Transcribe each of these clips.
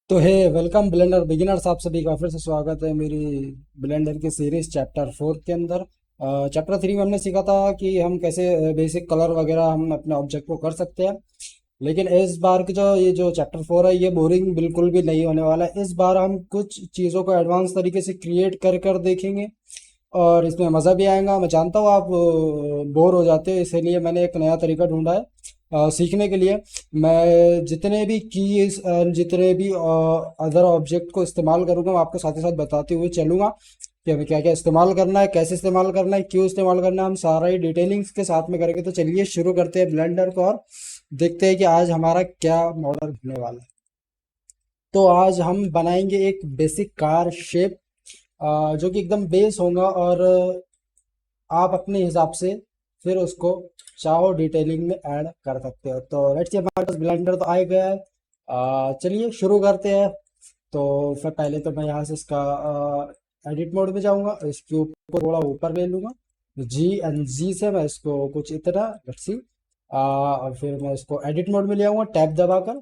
तो हे welcome blender beginners, आप सभी का फिर से स्वागत है मेरी ब्लेंडर की सीरीज चैप्टर 4 के अंदर। चैप्टर 3 में हमने सीखा था कि हम कैसे बेसिक कलर वगैरह हम अपने ऑब्जेक्ट को कर सकते हैं। लेकिन इस बार की जो ये जो चैप्टर 4 है, ये बोरिंग बिल्कुल भी नहीं होने वाला है। इस बार हम कुछ चीज़ों को एडवांस तरीके से क्रिएट कर कर देखेंगे और इसमें मज़ा भी आएगा। मैं जानता हूँ आप बोर हो जाते हो, इसीलिए मैंने एक नया तरीका ढूंढा है सीखने के लिए। मैं जितने भी कीज जितने भी अदर ऑब्जेक्ट को इस्तेमाल करूंगा, मैं आपको साथ ही साथ बताते हुए चलूंगा कि हमें क्या क्या इस्तेमाल करना है, कैसे इस्तेमाल करना है, क्यों इस्तेमाल करना है। हम सारा ही डिटेलिंग्स के साथ में करेंगे। तो चलिए शुरू करते हैं ब्लेंडर को और देखते हैं कि आज हमारा क्या मॉडल होने वाला है। तो आज हम बनाएंगे एक बेसिक कार शेप, जो कि एकदम बेस होगा और आप अपने हिसाब से फिर उसको चाहो डिटेलिंग में ऐड कर सकते हो। तो लेट्स सी, हमारे पास ब्लेंडर तो आ गया है। चलिए शुरू करते हैं। तो फिर पहले तो मैं यहाँ से इसका एडिट मोड में जाऊंगा, इसके ऊपर थोड़ा ऊपर ले लूंगा, जी एंड जी से मैं इसको कुछ इतना लेट्स सी। और फिर मैं इसको एडिट मोड में ले आऊंगा टैब दबाकर,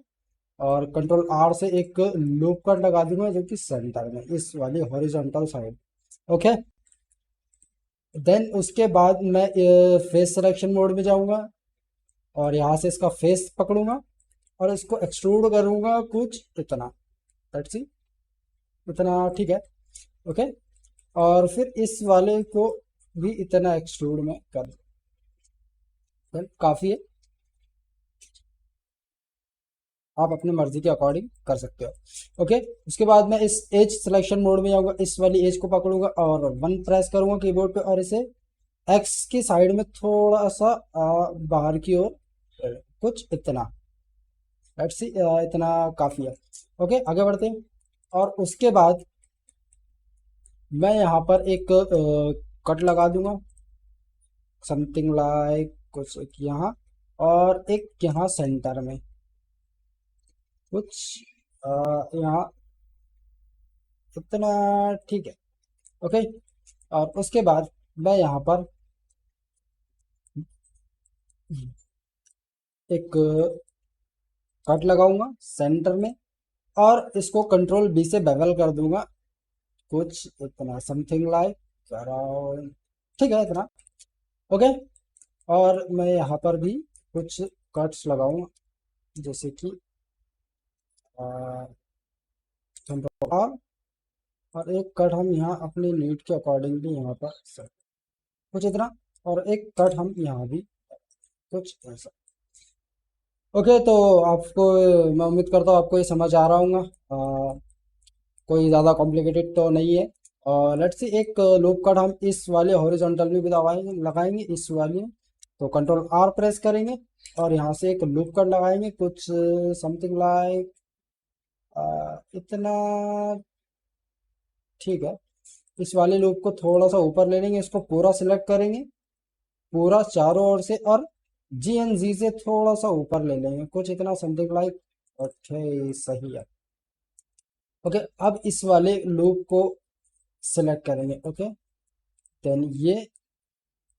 और कंट्रोल आर से एक लूप कट लगा दूंगा जो कि सेंटर में इस वाली हॉरिजॉन्टल साइड। ओके, देन उसके बाद मैं फेस सिलेक्शन मोड में जाऊंगा और यहाँ से इसका फेस पकड़ूंगा और इसको एक्सट्रूड करूंगा कुछ इतना, लेट्स सी, इतना ठीक है। ओके, और फिर इस वाले को भी इतना एक्सट्रूड में कर दूं। Then काफी है, आप अपनी मर्जी के अकॉर्डिंग कर सकते हो। ओके, उसके बाद मैं इस एज सिलेक्शन मोड में जाऊंगा, इस वाली एज को पकड़ूंगा और वन प्रेस करूंगा कीबोर्ड पे और इसे एक्स की साइड में थोड़ा सा बाहर की ओर कुछ इतना, लेट्स सी, इतना काफी है। ओके, आगे बढ़ते हैं। और उसके बाद मैं यहाँ पर एक कट लगा दूंगा, समथिंग लाइक कुछ एक यहाँ और एक यहाँ सेंटर में कुछ यहाँ इतना, ठीक है। ओके, और उसके बाद मैं यहाँ पर एक कट लगाऊंगा सेंटर में और इसको कंट्रोल बी से बेवल कर दूंगा कुछ इतना, समथिंग लाइक अराउंड, ठीक है इतना। ओके, और मैं यहाँ पर भी कुछ कट्स लगाऊंगा, जैसे कि कंट्रोल आर, और एक कट हम यहाँ अपनी नीड के अकॉर्डिंग भी यहाँ पर कुछ इतना, और एक कट हम यहाँ भी कुछ ऐसा। ओके, तो आपको, मैं उम्मीद करता हूँ आपको ये समझ आ रहा होगा। कोई ज़्यादा कॉम्प्लिकेटेड तो नहीं है। और लेट्स सी, एक लूप कट हम इस वाले हॉरिजॉन्टल में भी दबाएंगे, लगाएंगे इस वाले। तो कंट्रोल आर प्रेस करेंगे और यहाँ से एक लूप कट लगाएंगे कुछ समथिंग लाइक इतना, ठीक है। इस वाले लूप को थोड़ा सा ऊपर ले लेंगे, इसको पूरा सिलेक्ट करेंगे पूरा चारों ओर से, और जी एन जी से थोड़ा सा ऊपर ले लेंगे कुछ इतना, समथिंग लाइक। ओके, सही है। ओके, अब इस वाले लूप को सिलेक्ट करेंगे। ओके, देन ये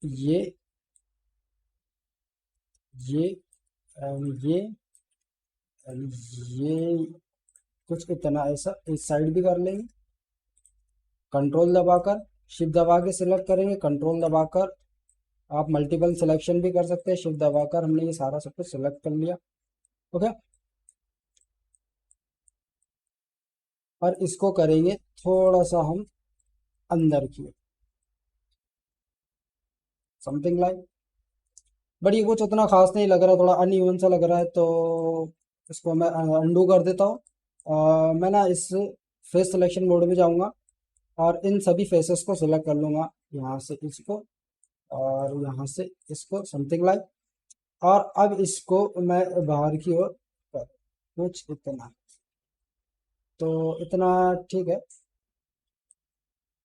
ये ये and ये कुछ इतना ऐसा इस साइड भी कर लेंगे। कंट्रोल दबाकर शिफ्ट दबा के सिलेक्ट करेंगे, कंट्रोल दबाकर आप मल्टीपल सिलेक्शन भी कर सकते हैं। शिफ्ट दबाकर हमने ये सारा सब कुछ सिलेक्ट कर लिया। ओके, और इसको करेंगे थोड़ा सा हम अंदर की, समथिंग लाइक। बट ये कुछ उतना खास नहीं लग रहा, थोड़ा अनइवन सा लग रहा है, तो इसको मैं अंडू कर देता हूँ। मैं ना इस फेस सिलेक्शन मोड में जाऊंगा और इन सभी फेसेस को सिलेक्ट कर लूंगा, यहाँ से इसको और यहाँ से इसको, समथिंग लाइक। और अब इसको मैं बाहर की ओर कुछ इतना, तो इतना ठीक है,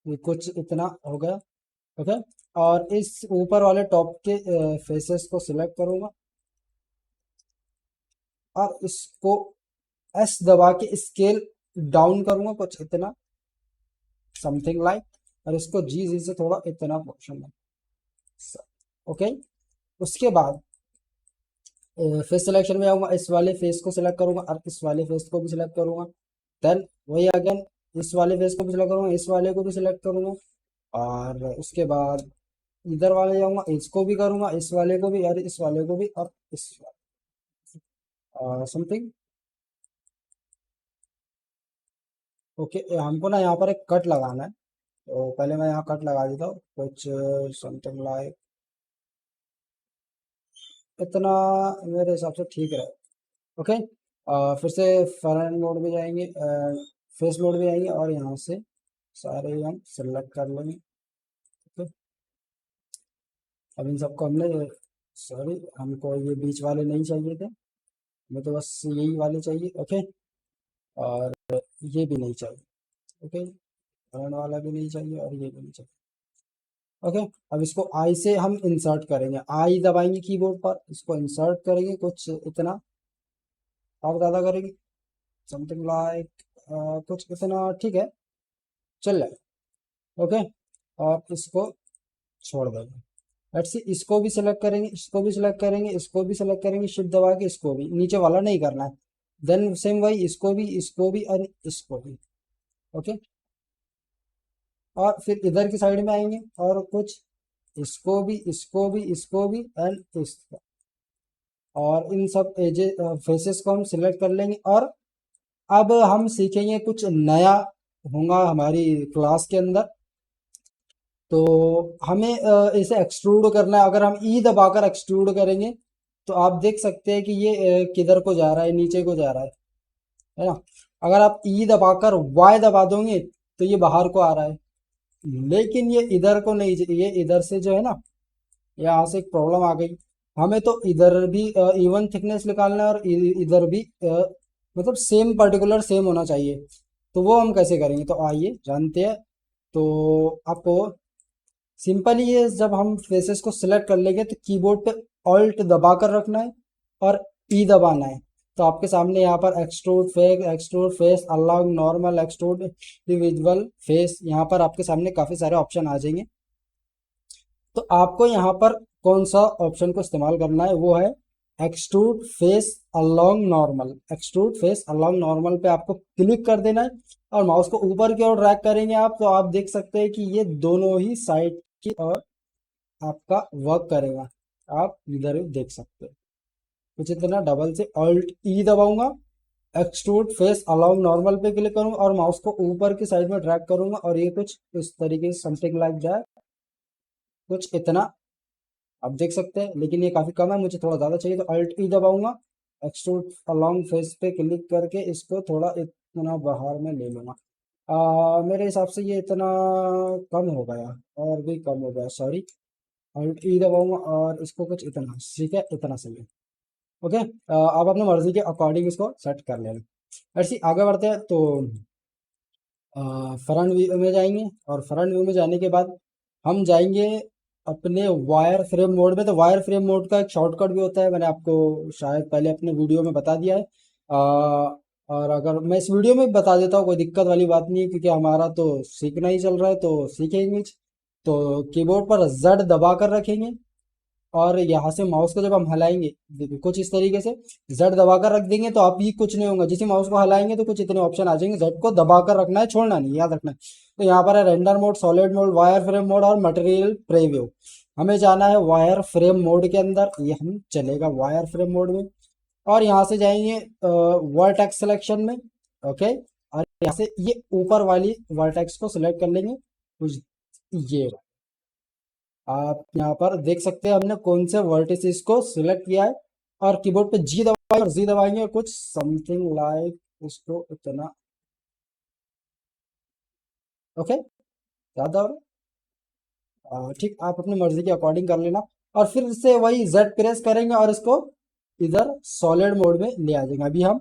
ये कुछ इतना हो गया। ओके, और इस ऊपर वाले टॉप के फेसेस को सिलेक्ट करूंगा और इसको एस दबा के स्केल डाउन करूंगा कुछ इतना, समथिंग लाइक। और इसको जी जी से थोड़ा इतना पोर्शन में। ओके, उसके बाद फेस सिलेक्शन में आऊंगा, इस वाले फेस को सिलेक्ट करूंगा और इस वाले फेस को भी सिलेक्ट करूंगा। देन वही अगेन इस वाले फेस को भी सिलेक्ट करूंगा, इस वाले को भी सिलेक्ट करूंगा, और उसके बाद इधर वाले जाऊंगा, इसको भी करूंगा, इस वाले को भी, और इस वाले को भी, और इस समथिंग। ओके, हमको ना यहाँ पर एक कट लगाना है, तो पहले मैं यहाँ कट लगा देता हूँ कुछ समथिंग लाइक इतना, मेरे हिसाब से ठीक रहे। ओके, फिर से फ्रंट मोड में जाएंगे, फेस मोड में जाएंगे, और यहाँ से सारे हम सेलेक्ट कर लेंगे। ओके, अब इन सबको हमने, सॉरी हमको ये बीच वाले नहीं चाहिए थे, हमें तो बस यही वाले चाहिए। ओके, और ये भी नहीं चाहिए। ओके, फ्रंट वाला भी नहीं चाहिए, और ये भी नहीं चाहिए। ओके, अब इसको आई से हम इंसर्ट करेंगे, आई दबाएंगे कीबोर्ड पर, इसको इंसर्ट करेंगे कुछ इतना, और ज़्यादा करेंगे समथिंग लाइक कुछ इतना, ठीक है, चल रहा है। ओके, और इसको छोड़ देंगे। लेट्स सी, इसको भी सिलेक्ट करेंगे, इसको भी सिलेक्ट करेंगे, इसको भी सिलेक्ट करेंगे, शिफ्ट दबा के, इसको भी, नीचे वाला नहीं करना है। देन सेम वही, इसको भी, इसको भी, और इसको भी। ओके, और फिर इधर की साइड में आएंगे, और कुछ इसको भी, इसको भी, इसको भी, एंड इसको, और इन सब एजे फेसेस को हम सिलेक्ट कर लेंगे। और अब हम सीखेंगे कुछ नया होगा हमारी क्लास के अंदर। तो हमें इसे एक्सट्रूड करना है। अगर हम ई दबाकर एक्सट्रूड करेंगे तो आप देख सकते हैं कि ये किधर को जा रहा है, नीचे को जा रहा है ना। अगर आप ई दबाकर वाई दबा दोगे तो ये बाहर को आ रहा है, लेकिन ये इधर को नहीं, ये इधर से जो है ना, यहाँ से एक प्रॉब्लम आ गई। हमें तो इधर भी इवन थिकनेस निकालना है, और इधर भी मतलब सेम पर्टिकुलर सेम होना चाहिए। तो वो हम कैसे करेंगे, तो आइए जानते हैं। तो आपको सिंपल ही है, जब हम फेसेस को सिलेक्ट कर लेंगे तो कीबोर्ड पे ऑल्ट दबा कर रखना है और ई दबाना है। तो आपके सामने यहाँ पर extrude face, along normal, extrude individual face, यहाँ पर आपके सामने काफ़ी सारे ऑप्शन आ जाएंगे। तो आपको यहाँ पर कौन सा ऑप्शन को इस्तेमाल करना है, वो है extrude face along normal. Extrude face along normal पे आपको क्लिक कर देना है, और माउस को ऊपर की ओर ड्रैग करेंगे आप, तो आप देख सकते हैं कि ये दोनों ही साइड की ओर आपका वर्क करेगा। आप इधर भी देख सकते हैं कुछ इतना। डबल से ऑल्ट ई दबाऊंगा, एक्सट्रूड फेस अलोंग नॉर्मल पे क्लिक करूंगा, और माउस को ऊपर की साइड में ड्रैग करूंगा, और ये कुछ इस तरीके से समथिंग लाइक जाए, कुछ इतना आप देख सकते हैं। लेकिन ये काफ़ी कम है, मुझे थोड़ा ज़्यादा चाहिए, तो अल्ट ई दबाऊंगा, एक्सट्रूड अलोंग फेस पे क्लिक करके इसको थोड़ा इतना बाहर में ले लूँगा। मेरे हिसाब से ये इतना कम हो गया, और भी कम हो गया, सॉरी। अल्ट ई दबाऊंगा, और इसको कुछ इतना, ठीक है, इतना सही है। ओके, आप अपनी मर्जी के अकॉर्डिंग इसको सेट कर लेना। ऐसे आगे बढ़ते हैं, तो फ्रंट व्यू में जाएंगे, और फ्रंट व्यू में जाने के बाद हम जाएंगे अपने वायर फ्रेम मोड में। तो वायर फ्रेम मोड का एक शॉर्टकट भी होता है, मैंने आपको शायद पहले अपने वीडियो में बता दिया है। और अगर मैं इस वीडियो में भी बता देता हूँ, कोई दिक्कत वाली बात नहीं है, क्योंकि हमारा तो सीखना ही चल रहा है, तो सीखेंगे। तो कीबोर्ड पर जेड दबा कर रखेंगे, और यहाँ से माउस को जब हम हिलाएंगे, देखिए कुछ इस तरीके से जेड दबाकर रख देंगे, तो आप ही कुछ नहीं होगा। जैसे माउस को हिलाएंगे तो कुछ इतने ऑप्शन आ जाएंगे, जेड को दबाकर रखना है, छोड़ना नहीं, याद रखना है। तो यहाँ पर है render mode, solid mode, wire frame mode, और मटेरियल प्रीव्यू। हमें जाना है वायर फ्रेम मोड के अंदर, ये हम चलेगा वायर फ्रेम मोड में। और यहाँ से जाएंगे वर्टेक्स सिलेक्शन में। ओके, और यहाँ से ये ऊपर वाली वर्टेक्स को सिलेक्ट कर लेंगे, कुछ ये। आप यहाँ पर देख सकते हैं हमने कौन से वर्टिसेस को सिलेक्ट किया है, और कीबोर्ड पे जी दबाएंगे, और जी दबाएंगे कुछ समथिंग लाइक इसको इतना। ओके, ज्यादा ठीक, आप अपनी मर्जी के अकॉर्डिंग कर लेना। और फिर से वही जेड प्रेस करेंगे, और इसको इधर सॉलिड मोड में ले आ जाएंगे। अभी हम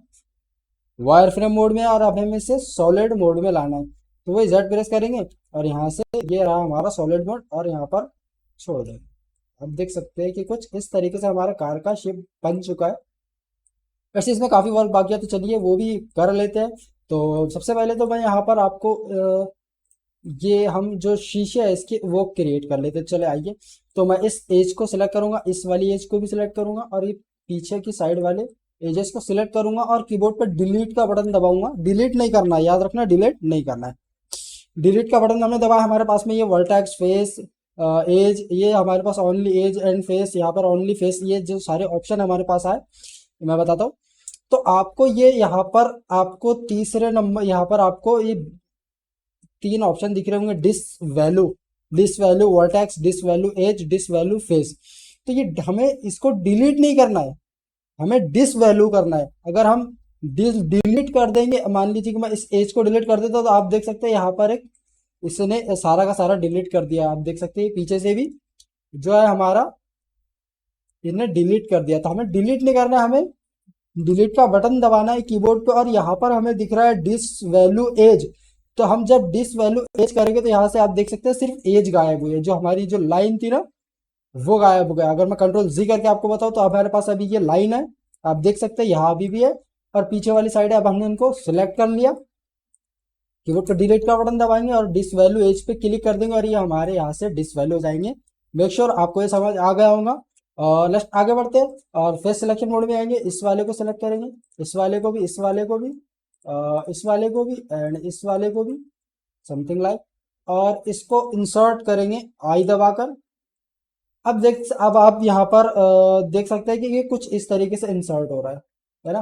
वायर फ्रेम मोड में, और अब हमें इसे सॉलिड मोड में लाना है, तो वही जेड प्रेस करेंगे, और यहाँ से ये रहा हमारा सॉलिड मोड, और यहाँ पर छोड़ देंगे। अब देख सकते हैं कि कुछ इस तरीके से हमारा कार का शेप बन चुका है। वैसे इसमें काफ़ी वर्क बाकी है, तो चलिए वो भी कर लेते हैं। तो सबसे पहले तो मैं यहाँ पर आपको ये हम जो शीशे है इसके वो क्रिएट कर लेते हैं। चले आइए, तो मैं इस एज को सिलेक्ट करूंगा, इस वाली एज को भी सिलेक्ट करूंगा, और ये पीछे की साइड वाले एजेस को सिलेक्ट करूंगा और कीबोर्ड पर डिलीट का बटन दबाऊंगा। डिलीट नहीं करना है, याद रखना, डिलीट नहीं करना है। डिलीट का बटन हमने दबाया, हमारे पास में ये वर्टेक्स, फेस, एज, ये हमारे पास ओनली एज एंड फेस, यहाँ पर ओनली फेस, ये जो सारे ऑप्शन हमारे पास आए मैं बताता हूँ। तो आपको ये यहाँ पर आपको तीसरे नंबर, यहाँ पर आपको ये तीन ऑप्शन दिख रहे होंगे, dissolve vertex, dissolve edge, dissolve face. तो ये हमें इसको डिलीट नहीं करना है, हमें डिस वैल्यू करना है। अगर हम डिलीट कर देंगे, मान लीजिए कि मैं इस एज को डिलीट कर देता हूं, तो आप देख सकते हैं यहाँ पर एक, इसने सारा का सारा डिलीट कर दिया। आप देख सकते हैं पीछे से भी जो है हमारा, इसने डिलीट कर दिया। तो हमें डिलीट नहीं करना है, हमें डिलीट का बटन दबाना है कीबोर्ड पे, और यहाँ पर हमें दिख रहा है डिस वैल्यू एज। तो हम जब डिस वैल्यू एज करेंगे तो यहाँ से आप देख सकते हैं सिर्फ एज गायब हुई है, जो हमारी जो लाइन थी ना वो गायब हो गया। अगर मैं कंट्रोल जी करके आपको बताऊं तो हमारे पास अभी ये लाइन है, आप देख सकते हैं यहाँ अभी भी है, और पीछे वाली साइड है। अब हमने इनको सिलेक्ट कर लिया, कीबोर्ड पर डिलीट का बटन दबाएंगे और डिस वैल्यू एज पे क्लिक कर देंगे और ये हमारे यहाँ से डिस वैल्यू हो जाएंगे। मेक श्योर आपको ये समझ आ गया होगा। और लेट्स आगे बढ़ते हैं और फेस सिलेक्शन मोड में आएंगे। इस वाले को सिलेक्ट करेंगे, इस वाले को भी, इस वाले को भी, इस वाले को भी एंड इस वाले को भी, समथिंग लाइक, और इसको इंसर्ट करेंगे आई दबाकर। अब आप यहाँ पर देख सकते हैं कि ये कुछ इस तरीके से इंसर्ट हो रहा है ना,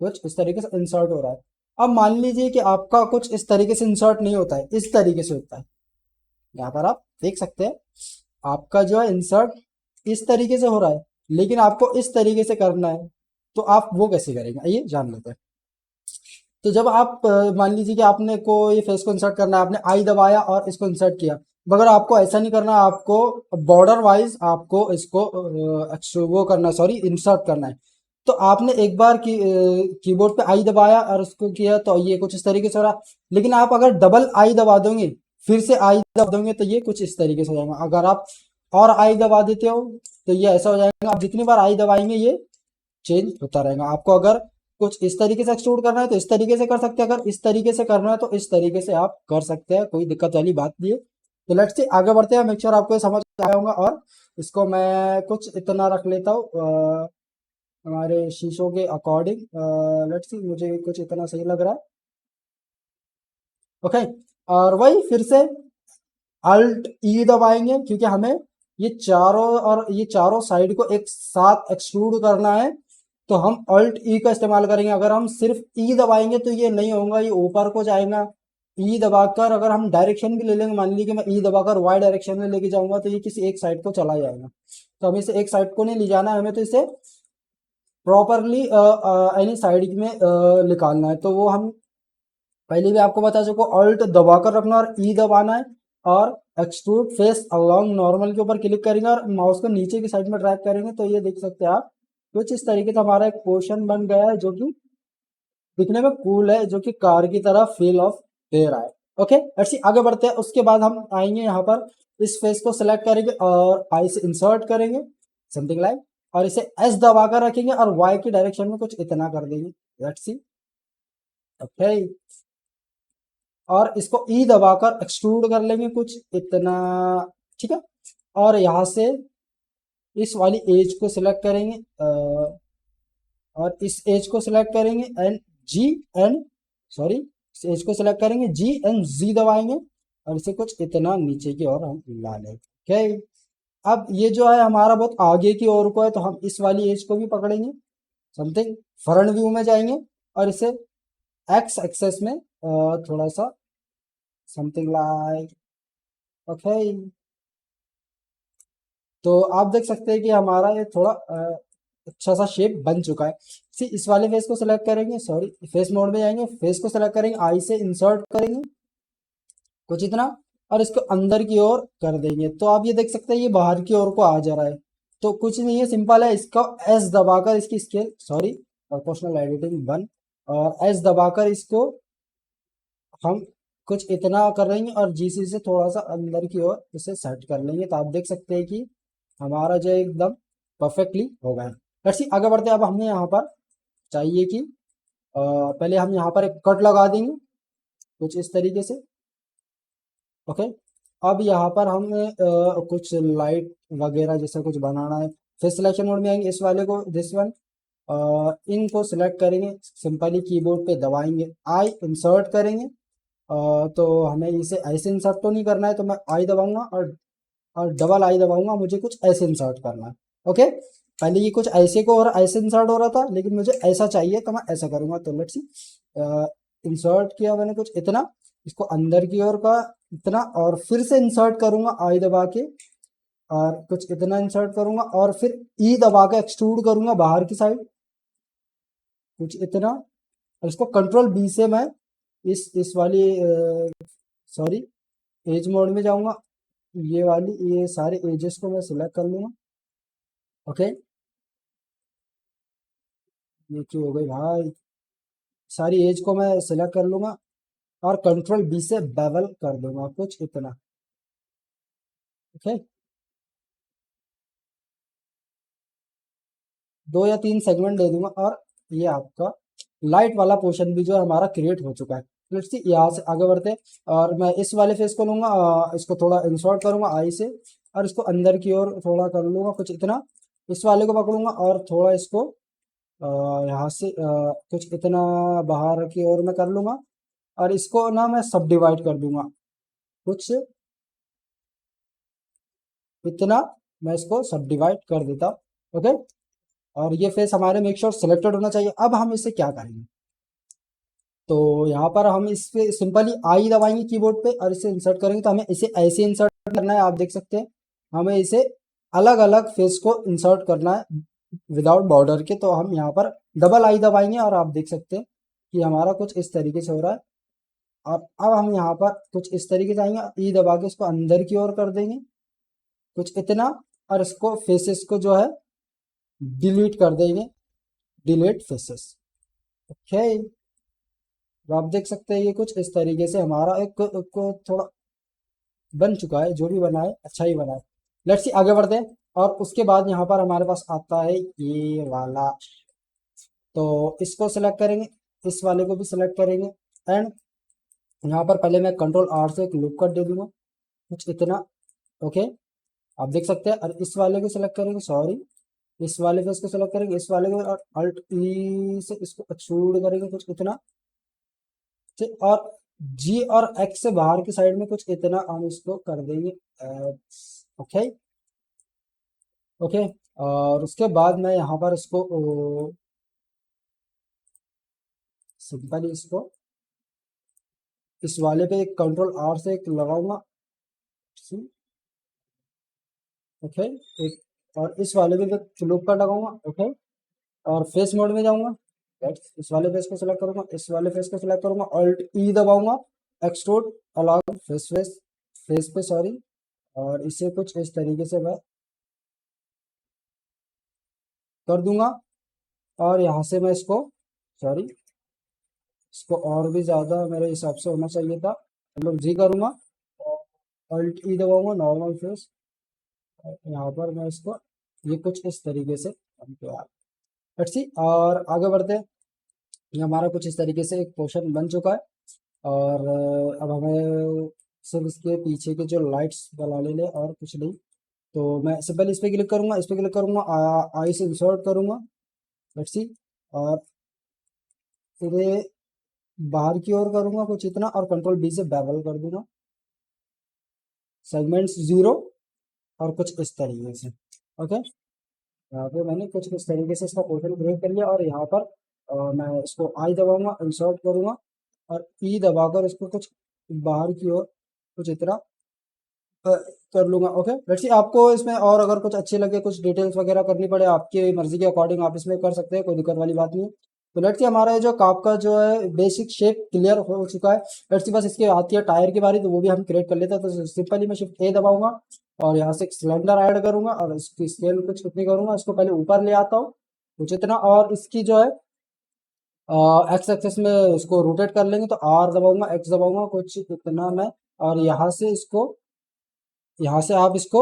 कुछ इस तरीके से इंसर्ट हो रहा है। अब मान लीजिए कि आपका कुछ इस तरीके से इंसर्ट नहीं होता है, इस तरीके से होता है। यहाँ पर आप देख सकते हैं आपका जो है इंसर्ट इस तरीके से हो रहा है, लेकिन आपको इस तरीके से करना है। तो आप वो कैसे करेंगे, आइए जान लेते हैं। तो जब आप मान लीजिए कि आपने को ये फेस को इंसर्ट करना है, आपने आई दबाया और इसको इंसर्ट किया, मगर आपको ऐसा नहीं करना, आपको बॉर्डर वाइज आपको इसको वो करना, सॉरी, इंसर्ट करना है। तो आपने एक बार कीबोर्ड पे आई दबाया और उसको किया तो ये कुछ इस तरीके से हो रहा। लेकिन आप अगर डबल आई दबा दोगे, फिर से आई दबा दोगे, तो ये कुछ इस तरीके से हो जाएगा। अगर आप और आई दबा देते हो तो ये ऐसा हो जाएगा। आप जितनी बार आई दबाएंगे ये चेंज होता रहेगा। आपको अगर कुछ इस तरीके से एक्सट्रूड करना है तो इस तरीके से कर सकते हैं, अगर इस तरीके से करना है तो इस तरीके से आप कर सकते हैं, कोई दिक्कत वाली बात नहीं है। तो लेट्स सी आगे बढ़ते हैं, मेक श्योर आपको ये समझ आया होगा। और इसको मैं कुछ इतना रख लेता हूँ हमारे शीशों के अकॉर्डिंग। लेट्स सी, मुझे कुछ इतना सही लग रहा है। ओके, और वही फिर से अल्ट ई दबाएंगे, क्योंकि हमें ये चारों साइड को एक साथ एक्सट्रूड करना है। तो हम अल्ट ई का इस्तेमाल करेंगे। अगर हम सिर्फ ई दबाएंगे तो ये नहीं होगा, ये ऊपर को जाएगा। ई दबाकर अगर हम डायरेक्शन भी ले लेंगे, मान लीजिए कि मैं ई दबाकर वाई डायरेक्शन में लेके जाऊंगा तो ये किसी एक साइड को चला जाएगा। तो हमें इसे एक साइड को नहीं ले जाना है, हमें तो इसे प्रॉपरली एनी साइड में निकालना है। तो वो हम पहले भी आपको बता चुका, अल्ट दबाकर रखना और ई दबाना है, और एक्सट्रूड फेस अलोंग नॉर्मल के ऊपर क्लिक करेंगे और माउस को नीचे की साइड में ड्रैग करेंगे। तो ये देख सकते हैं आप कुछ इस तरीके से हमारा एक पोर्शन बन गया है, जो कि दिखने में कूल है, जो कि कार की तरह फील ऑफ दे रहा है। ओके, ऐसे आगे बढ़ते हैं। उसके बाद हम आएंगे यहाँ पर, इस फेस को सिलेक्ट करेंगे और आई से इंसर्ट करेंगे, समथिंग लाइक, और इसे एस दबाकर रखेंगे और वाई की डायरेक्शन में कुछ इतना कर देंगे। लेट्स सी, ओके, और इसको ई दबाकर एक्सट्रूड कर लेंगे कुछ इतना, ठीक है। और यहाँ से इस वाली एज को सिलेक्ट करेंगे और इस एज को सिलेक्ट करेंगे एंड जी एंड सॉरी इस एज को सिलेक्ट करेंगे, जी एंड जी दबाएंगे और इसे कुछ इतना नीचे की ओर हम ला लेंगे। ओके, अब ये जो है हमारा बहुत आगे की ओर को है, तो हम इस वाली एज को भी पकड़ेंगे, समथिंग फ्रंट व्यू में जाएंगे और इसे एक्स एक्सेस में थोड़ा सा, समथिंग लाइक, ओके। तो आप देख सकते हैं कि हमारा ये थोड़ा अच्छा सा शेप बन चुका है। इस वाले फेस को सिलेक्ट करेंगे, सॉरी फेस मोड में जाएंगे, फेस को सिलेक्ट करेंगे, आई से इंसर्ट करेंगे कुछ इतना और इसको अंदर की ओर कर देंगे। तो आप ये देख सकते हैं ये बाहर की ओर को आ जा रहा है। तो कुछ नहीं है, सिंपल है, इसका एस दबाकर इसकी स्केल, सॉरी प्रोपोर्शनल एडिटिंग बन, और एस दबाकर इसको हम कुछ इतना कर लेंगे और जीसी से थोड़ा सा अंदर की ओर इसे सेट कर लेंगे। तो आप देख सकते हैं कि हमारा जो एकदम परफेक्टली हो गया है। लेट्स सी आगे बढ़ते हैं। अब हमें यहाँ पर चाहिए कि पहले हम यहाँ पर एक कट लगा देंगे कुछ इस तरीके से। ओके, अब यहाँ पर हमें कुछ लाइट वगैरह जैसा कुछ बनाना है। फिर सिलेक्शन मोड में आएंगे, इस वाले को, दिस वन, इनको सिलेक्ट करेंगे, सिंपली कीबोर्ड पे दबाएंगे, आई इंसर्ट करेंगे। तो हमें इसे ऐसे इंसर्ट तो नहीं करना है, तो मैं आई दबाऊंगा और डबल आई दबाऊंगा, मुझे कुछ ऐसे इंसर्ट करना है। ओके, पहले ये कुछ ऐसे को और ऐसे इंसर्ट हो रहा था, लेकिन मुझे ऐसा चाहिए तो मैं ऐसा करूंगा। तो लेट्स सी, इंसर्ट किया मैंने कुछ इतना, इसको अंदर की ओर का इतना, और फिर से इंसर्ट करूंगा आई दबा के, और कुछ इतना इंसर्ट करूंगा, और फिर ई दबा के एक्सट्रूड करूंगा बाहर की साइड कुछ इतना, और इसको कंट्रोल बी से मैं इस वाली सॉरी एज मोड में जाऊंगा, ये वाली ये सारे एजेस को मैं सिलेक्ट कर लूंगा। ओके, ये क्यों हो गई भाई, सारी एज को मैं सिलेक्ट कर लूंगा और कंट्रोल बी से बेवल कर दूंगा कुछ इतना। ओके, 2 या 3 सेगमेंट दे दूंगा, और ये आपका लाइट वाला पोर्शन भी जो है हमारा क्रिएट हो चुका है। लेट्स सी, यहाँ से आगे बढ़ते हैं, और मैं इस वाले फेस को लूंगा, इसको थोड़ा इंसर्ट करूंगा आई से, और इसको अंदर की ओर थोड़ा कर लूंगा कुछ इतना, इस वाले को पकड़ूंगा और थोड़ा इसको यहाँ से कुछ इतना बाहर की ओर मैं कर लूंगा, और इसको ना मैं सब डिवाइड कर दूंगा कुछ इतना, मैं इसको सब डिवाइड कर देता हूँ। ओके, और ये फेस हमारे मेक श्योर सिलेक्टेड होना चाहिए। अब हम इसे क्या करेंगे, तो यहाँ पर हम इस पे सिंपली आई दबाएंगे कीबोर्ड पे और इसे इंसर्ट करेंगे, तो हमें इसे ऐसे इंसर्ट करना है। आप देख सकते हैं हमें इसे अलग अलग फेस को इंसर्ट करना है विदाउट बॉर्डर के। तो हम यहाँ पर डबल आई दबाएंगे और आप देख सकते हैं कि हमारा कुछ इस तरीके से हो रहा है। और अब हम यहाँ पर कुछ इस तरीके से आएंगे, ई दबा के इसको अंदर की ओर कर देंगे कुछ इतना, और इसको फेसेस को जो है डिलीट कर देंगे, डिलीट फेसेस। ओके, तो आप देख सकते हैं ये कुछ इस तरीके से हमारा एक थोड़ा बन चुका है, जो भी बना है अच्छा ही बना है। लेट्स सी, आगे बढ़ते हैं। और उसके बाद यहाँ पर हमारे पास आता है ये वाला, तो इसको सिलेक्ट करेंगे, इस वाले को भी सिलेक्ट करेंगे, एंड यहाँ पर पहले मैं कंट्रोल आर से एक लूप कट दे दूंगा कुछ इतना। ओके, आप देख सकते हैं, और इस वाले को सिलेक्ट करेंगे, सॉरी इस वाले पे इसको सिलेक्ट करेंगे, इस वाले को, और अल्ट ई से इसको एक्सट्रूड करेंगे कुछ इतना, ठीक, और जी और एक्स से बाहर की साइड में कुछ इतना हम इसको कर देंगे। ओके, ओके, और उसके बाद मैं यहाँ पर इसको सिंपली इसको इस वाले पे एक कंट्रोल आर से एक लगाऊंगा, ओके, एक, और इस वाले पे एक लूप का लगाऊंगा। ओके, और फेस मोड में जाऊंगा, इस वाले फेस को सिलेक्ट करूंगा, इस वाले फेस को सिलेक्ट करूंगा, ऑल्ट ई दबाऊंगा, extrude along face face face पे सॉरी, और इसे कुछ इस तरीके से मैं कर दूंगा। और यहाँ से मैं इसको सॉरी इसको और भी ज़्यादा मेरे हिसाब से होना चाहिए था, मतलब जी करूँगा, ऑल्ट ई दबाऊंगा नॉर्मल फेस, यहाँ पर मैं इसको ये कुछ इस तरीके से लेट्स सी, और आगे बढ़ते हैं। ये हमारा कुछ इस तरीके से एक पोर्शन बन चुका है, और अब हमें सिर्फ इसके पीछे के जो लाइट्स बना लेने और कुछ नहीं। तो मैं सिंपल इस पर क्लिक करूंगा, इस पर क्लिक करूंगा, आई से इंसर्ट करूंगा, लेट्स सी, और फिर बाहर की ओर करूंगा कुछ इतना, और कंट्रोल बी से बेवल कर दूंगा, सेगमेंट्स 0, और कुछ इस तरीके से। ओके, यहाँ पे मैंने कुछ इस तरीके से इसका पोर्शन क्रिएट कर लिया, और यहाँ पर मैं इसको आई दबाऊंगा, इंसर्ट करूंगा, और ई दबाकर इसको कुछ बाहर की ओर कुछ इतना कर लूंगा। ओके, लेट्स सी, आपको इसमें और अगर कुछ अच्छे लगे, कुछ डिटेल्स वगैरह करनी पड़े, आपकी मर्जी के अकॉर्डिंग आप इसमें कर सकते हैं, कोई दिक्कत वाली बात नहीं है। तो लेट्स सी, हमारा ये जो कार का जो है बेसिक शेप क्लियर हो चुका है। लेट्स सी, बस इसके आती है टायर की बारी, तो वो भी हम क्रिएट कर लेते हैं। तो सिंपली मैं शिफ्ट ए दबाऊंगा, और यहाँ से एक सिलेंडर ऐड करूंगा, और इसकी स्केल कुछ कितनी करूंगा, इसको पहले ऊपर ले आता हूँ कुछ इतना, और इसकी जो है एक्स एक्सेस में इसको रोटेट कर लेंगे, तो आर दबाऊंगा, एक्स दबाऊंगा कुछ इतना मैं, और यहाँ से आप इसको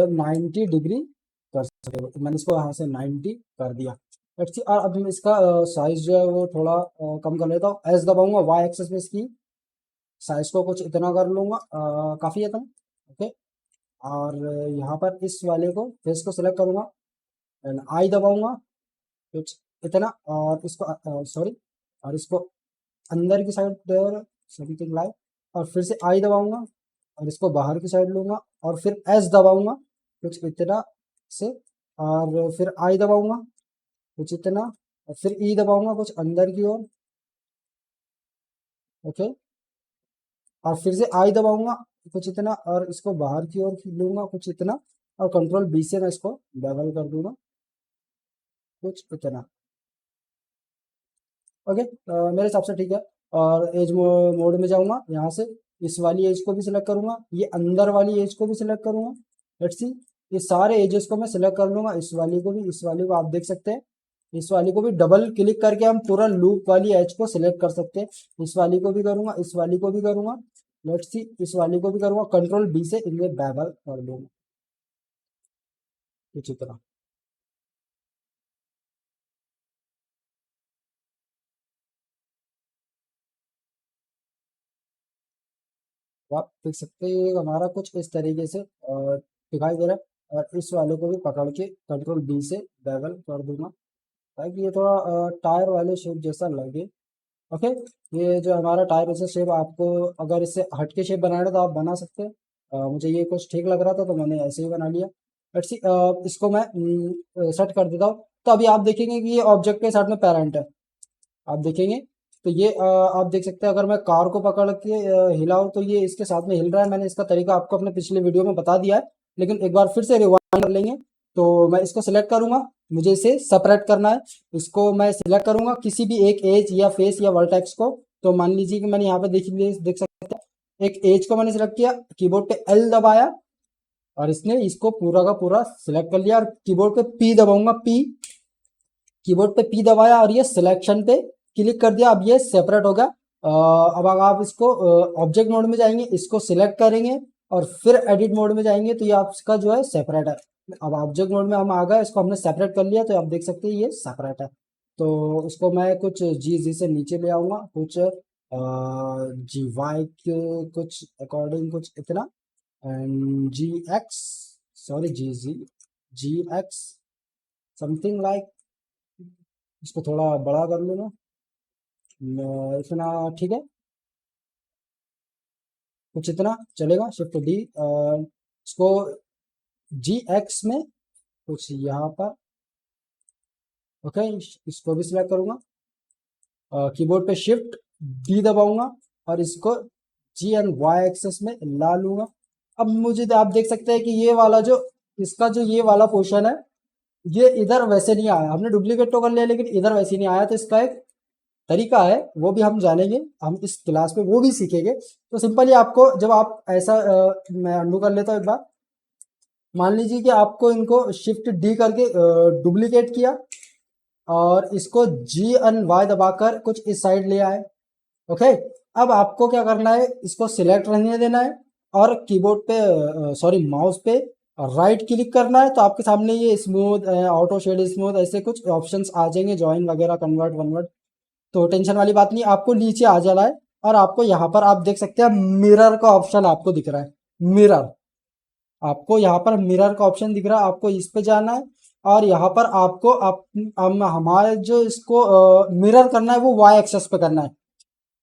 90 डिग्री कर सकते हो। तो मैंने इसको यहाँ से 90 कर दिया। लेट्स सी, और अब मैं इसका साइज जो है वो थोड़ा कम कर लेता हूँ, एस दबाऊंगा, वाई एक्सेस में इसकी साइज को कुछ इतना कर लूंगा, काफ़ी है इतना। ओके, और यहाँ पर इस वाले को फेस को सिलेक्ट करूंगा, एंड आई दबाऊंगा कुछ इतना, और इसको सॉरी, और इसको अंदर की साइड समथिंग लाइक, और फिर से आई दबाऊंगा और इसको बाहर की साइड लूंगा, और फिर एस दबाऊंगा कुछ इतना से, और फिर आई दबाऊंगा कुछ इतना, और फिर ई दबाऊंगा कुछ अंदर की ओर। ओके, और फिर से आई दबाऊंगा कुछ इतना, और इसको बाहर की ओर लूंगा कुछ इतना, और कंट्रोल बी से मैं इसको डबल कर दूंगा कुछ इतना। ओके, मेरे हिसाब से ठीक है। और एज मोड में जाऊंगा, यहाँ से इस वाली एज को भी सिलेक्ट करूंगा, ये अंदर वाली एज को भी सिलेक्ट करूंगा। लेट्स सी, ये सारे एजेस को मैं सिलेक्ट कर लूंगा, इस वाली को भी, इस वाली को आप देख सकते हैं, इस वाली को भी डबल क्लिक करके हम पूरा लूप वाली एज को सिलेक्ट कर सकते हैं। इस वाली को भी करूंगा, इस वाली को भी करूंगा। लेट्स सी, इस वाली को भी करूंगा, कंट्रोल बी से इनमें बेबल कर दूंगा कुछ इतना। तो आप देख सकते हैं ये हमारा कुछ इस तरीके से दिखाई दे रहा है, और इस वाले को भी पकड़ के कंट्रोल बी से बेवल कर दूंगा, ताकि ये थोड़ा टायर वाले शेप जैसा लगे। ओके, ये जो हमारा टायर जैसा शेप, आपको अगर इससे हट के शेप बनाना है तो आप बना सकते हैं। मुझे ये कुछ ठीक लग रहा था तो मैंने ऐसे ही बना लिया। लेट्स सी, इसको मैं सेट कर देता हूँ। तो अभी आप देखेंगे कि ये ऑब्जेक्ट के साथ में पेरेंट है, आप देखेंगे। तो ये आप देख सकते हैं, अगर मैं कार को पकड़ के हिलाऊं तो ये इसके साथ में हिल रहा है। मैंने इसका तरीका आपको अपने पिछले वीडियो में बता दिया है, लेकिन एक बार फिर से रिवाइंड कर लेंगे। तो मैं इसको सिलेक्ट करूंगा, मुझे इसे सेपरेट करना है। इसको मैं सिलेक्ट करूंगा किसी भी एक एज या फेस या वर्टेक्स को। तो मान लीजिए कि मैंने यहाँ पे देख सकते हैं, एक एज को मैंने सिलेक्ट किया, कीबोर्ड पे एल दबाया, और इसने इसको पूरा का पूरा सिलेक्ट कर लिया। और कीबोर्ड पे पी दबाऊंगा, पी, कीबोर्ड पे पी दबाया और ये सिलेक्शन पे क्लिक कर दिया। अब ये सेपरेट हो गया। अब अगर आप इसको ऑब्जेक्ट मोड में जाएंगे, इसको सिलेक्ट करेंगे और फिर एडिट मोड में जाएंगे, तो ये आपका जो है सेपरेट है। अब ऑब्जेक्ट मोड में हम आ गए, इसको हमने सेपरेट कर लिया, तो आप देख सकते हैं ये सेपरेट है। तो इसको मैं कुछ जी जी से नीचे ले आऊंगा, कुछ जी वाई के कुछ अकॉर्डिंग कुछ इतना, and G X, sorry G G, G X something like, इसको थोड़ा बड़ा कर लूँगा, इतना ठीक है, कुछ इतना चलेगा। शिफ्ट डी, इसको जी एक्स में कुछ यहाँ पर। ओके, इसको भी सिलेक्ट करूँगा, कीबोर्ड पे शिफ्ट डी दबाऊंगा और इसको जी एंड वाई एक्सेस में ला लूंगा। अब मुझे आप देख सकते हैं कि ये वाला जो इसका जो ये वाला पोर्शन है, ये इधर वैसे नहीं आया। हमने डुप्लीकेट तो कर लिया, लेकिन इधर वैसे नहीं आया। तो इसका एक तरीका है, वो भी हम जानेंगे, हम इस क्लास में वो भी सीखेंगे। तो सिंपली आपको जब आप ऐसा मैं अंडू कर लेता हूँ एक बार। मान लीजिए कि आपको इनको शिफ्ट डी करके डुप्लीकेट किया, और इसको जी एंड वाई दबाकर कुछ इस साइड ले आए। ओके, अब आपको क्या करना है, इसको सिलेक्ट रहने देना है, और कीबोर्ड पे सॉरी माउस पे राइट क्लिक करना है। तो आपके सामने ये स्मूथ, ऑटो शेड स्मूथ, ऐसे कुछ ऑप्शंस आ जाएंगे, ज्वाइन वगैरह, कन्वर्ट वनवर्ट। तो टेंशन वाली बात नहीं, आपको नीचे आ जाना है, और आपको यहाँ पर आप देख सकते हैं मिरर का ऑप्शन आपको दिख रहा है। मिरर, आपको यहाँ पर मिरर का ऑप्शन दिख रहा है, आपको इस पे जाना है, और यहाँ पर आपको हमारे जो इसको मिरर करना है वो वाई एक्सेस पे करना है।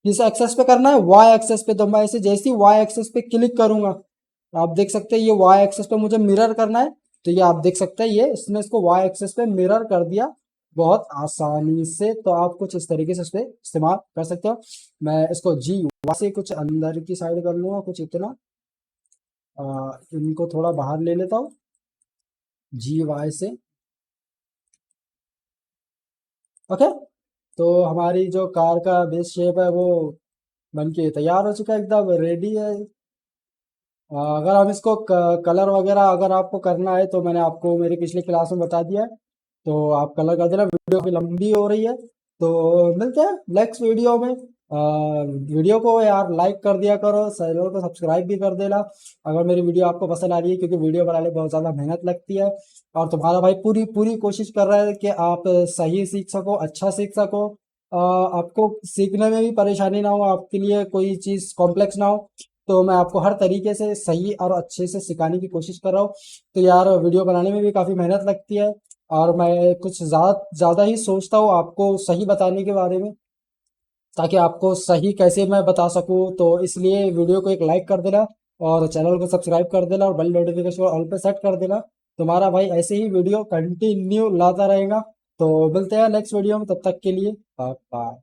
किस एक्सेस पे करना है, वाई एक्सेस पे। तो मैं इसे जैसे ही वाई एक्सेस पे क्लिक करूंगा, तो आप देख सकते हैं ये वाई एक्सेस पे मुझे मिरर करना है। तो ये आप देख सकते हैं, ये इसने इसको वाई एक्सेस पे मिरर कर दिया बहुत आसानी से। तो आप कुछ इस तरीके से इस पे इस्तेमाल कर सकते हो। मैं इसको जी वाई से कुछ अंदर की साइड कर लूंगा कुछ इतना, इनको थोड़ा बाहर ले लेता हूँ जी वाई से। ओके, तो हमारी जो कार का बेस शेप है वो बन के तैयार हो चुका है, एकदम रेडी है। अगर हम इसको कलर वगैरह अगर आपको करना है, तो मैंने आपको मेरी पिछली क्लास में बता दिया है, तो आप कलर कर देना। वीडियो भी लंबी हो रही है, तो मिलते हैं नेक्स्ट वीडियो में। वीडियो को यार लाइक कर दिया करो, चैनल को सब्सक्राइब भी कर देना अगर मेरी वीडियो आपको पसंद आ रही है, क्योंकि वीडियो बनाने में बहुत ज़्यादा मेहनत लगती है। और तुम्हारा भाई पूरी पूरी कोशिश कर रहा है कि आप सही सीख सको, अच्छा सीख सको, आपको सीखने में भी परेशानी ना हो, आपके लिए कोई चीज़ कॉम्प्लेक्स ना हो। तो मैं आपको हर तरीके से सही और अच्छे से सिखाने की कोशिश कर रहा हूँ। तो यार वीडियो बनाने में भी काफ़ी मेहनत लगती है, और मैं कुछ ज़्यादा ही सोचता हूँ आपको सही बताने के बारे में, ताकि आपको सही कैसे मैं बता सकूँ। तो इसलिए वीडियो को एक लाइक कर देना और चैनल को सब्सक्राइब कर देना और बेल नोटिफिकेशन ऑल पे सेट कर देना। तुम्हारा भाई ऐसे ही वीडियो कंटिन्यू लाता रहेगा। तो मिलते हैं नेक्स्ट वीडियो में, तब तक के लिए बाय बाय।